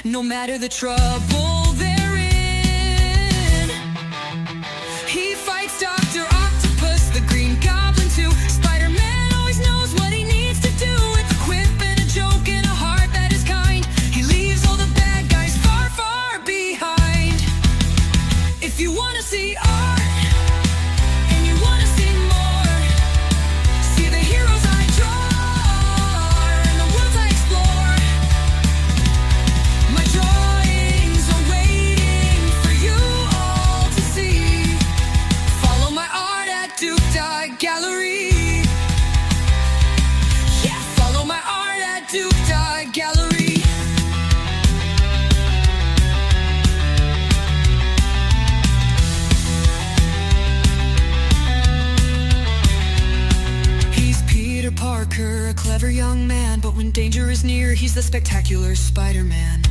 No matter the trouble they're in, he fights Dr. Octopus, the Green Goblin too. Spider-Man always knows what he needs to do. With a quip and a joke and a heart that is kind, he leaves all the bad guys far, far behind. If you wanna see art and you wanna see more, see the heroes I draw and the worlds I explore. My drawings are waiting for you all to see. Follow my art at Duke Gallery. Yeah, follow my art at Duke Gallery. He's Peter Parker, a clever young man, but when danger is near, he's the spectacular Spider-Man.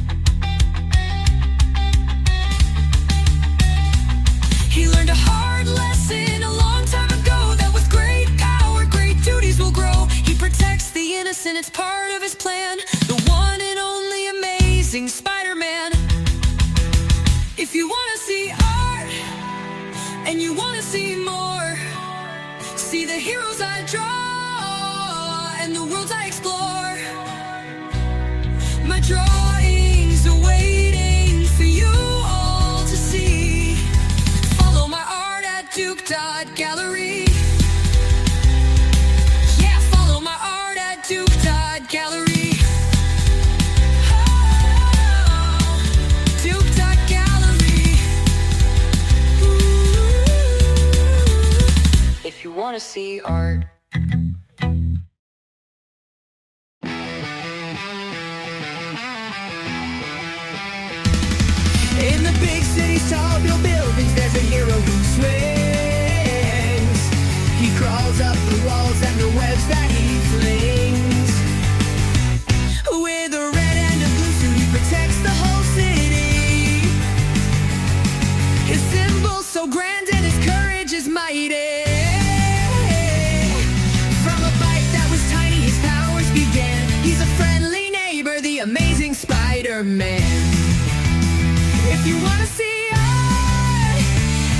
He learned a hard lesson a long time ago, that with great power, great duties will grow. He protects the innocent, it's part of his plan. The one and only amazing Spider-Man. If you wanna see art and you wanna see more, see the heroes I draw and the worlds I explore. My drawings are waiting for you all to see. Follow my art at Duke Gallery. Yeah, follow my art at Duke Gallery. Oh, Duke Gallery. Ooh. If you wanna see art. In the big city's tall buildings, there's a hero who swings. He crawls up the walls and the webs that he flings. With a red and a blue suit, he protects the whole city. His symbol's so grand and his courage is mighty. From a bite that was tiny, his powers began. He's a friendly neighbor, the amazing Spider-Man. If you wanna see art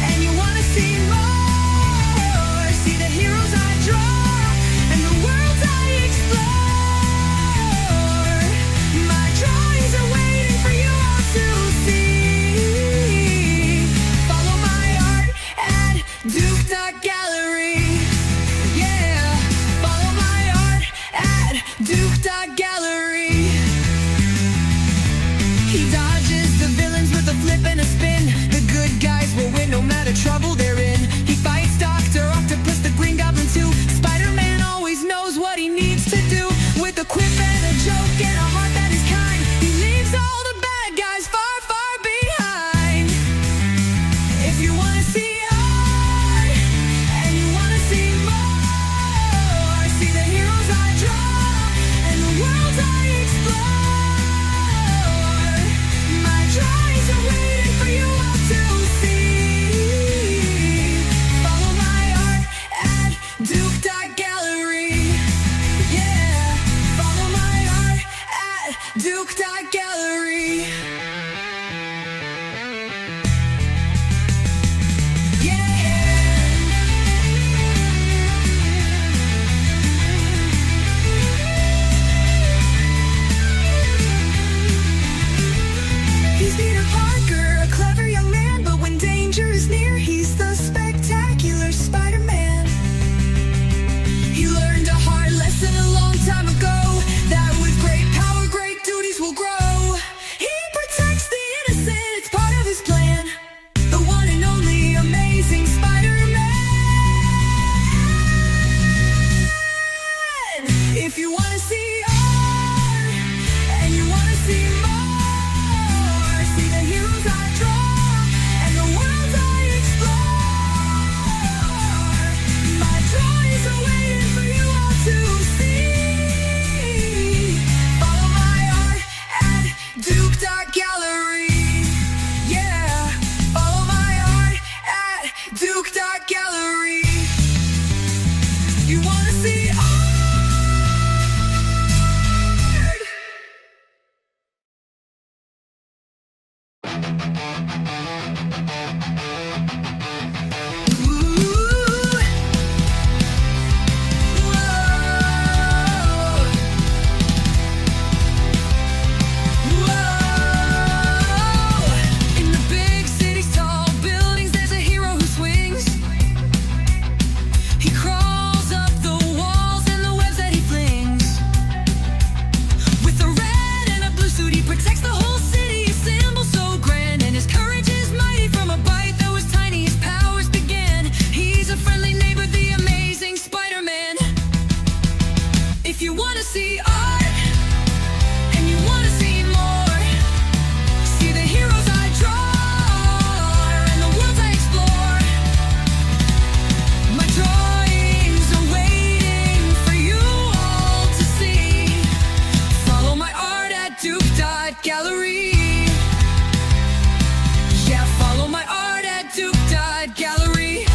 and you wanna see more, see the heroes I draw and the worlds I explore. My drawings are waiting for you all to see. Follow my art at Duke Gallery. Yeah, follow my art at Duke Gallery. He dodges the villains with a flip and a spin. The good guys will win no matter trouble they're in. He fights Dr. Octopus, the Green Goblin too. Spider-Man always knows what he needs to do. With a quip and a joke and a heart that is kind, he leaves all the bad guys far, far behind. If you wanna see art and you wanna see more, see the heroes I draw and the worlds I explore. My drawings are waiting for you all to see. Follow my art at Duke Gallery. Yeah, follow my art at Duke Gallery. See art, and you wanna see more. See the heroes I draw, and the worlds I explore. My drawings are waiting for you all to see. Follow my art at Duke.Gallery. Yeah, follow my art at Duke.Gallery.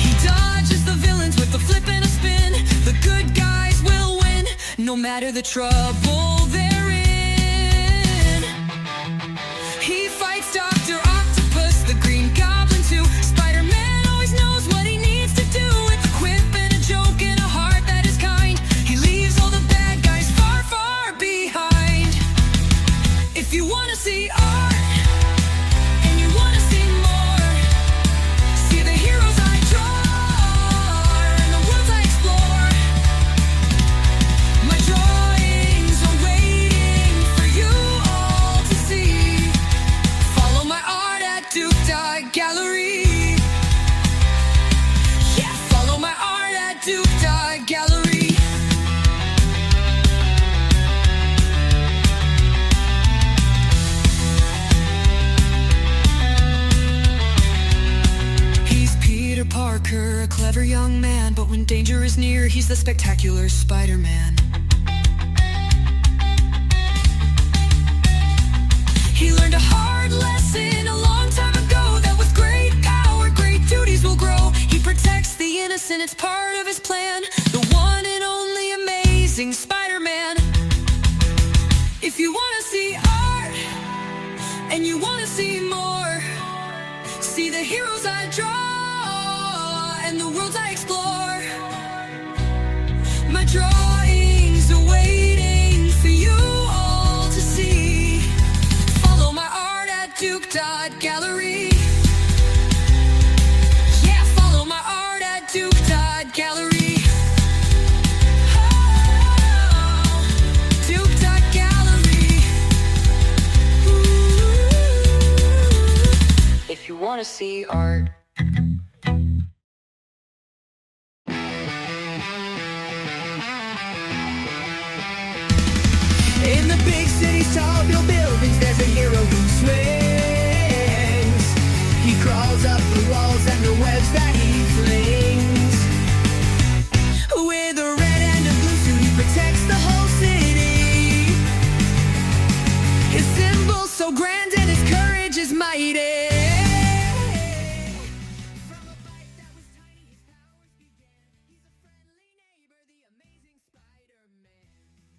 He dodges the villains with a flip and a spin. The good guys will win, no matter the trouble they're in. He fights Dr. Octopus, the Green Goblin too. Spider-Man always knows what he needs to do. With a quip and a joke and a heart that is kind, he leaves all the bad guys far, far behind. If you wanna see art, and you wanna see more, see the heroes I draw. Gallery. Yeah, follow my art at Duke.Gallery. He's Peter Parker, a clever young man, but when danger is near, he's the spectacular Spider-Man. He learned a hard lesson a long time ago, that with great power, great duties will grow. He protects the innocent, it's part of his plan. The one and only amazing Spider-Man. If you wanna see art, and you wanna see more, see the heroes I draw, and the worlds I explore. My drawings are waiting for you all to see. Duke.Gallery. Yeah, follow my art at Duke.Gallery. Oh, Duke.Gallery. If you wanna see art. In the big city's tall buildings, there's a hero who swings. He crawls up the walls and the webs that he flings. With a red and a blue suit, he protects the whole city. His symbol's so grand and his courage is mighty.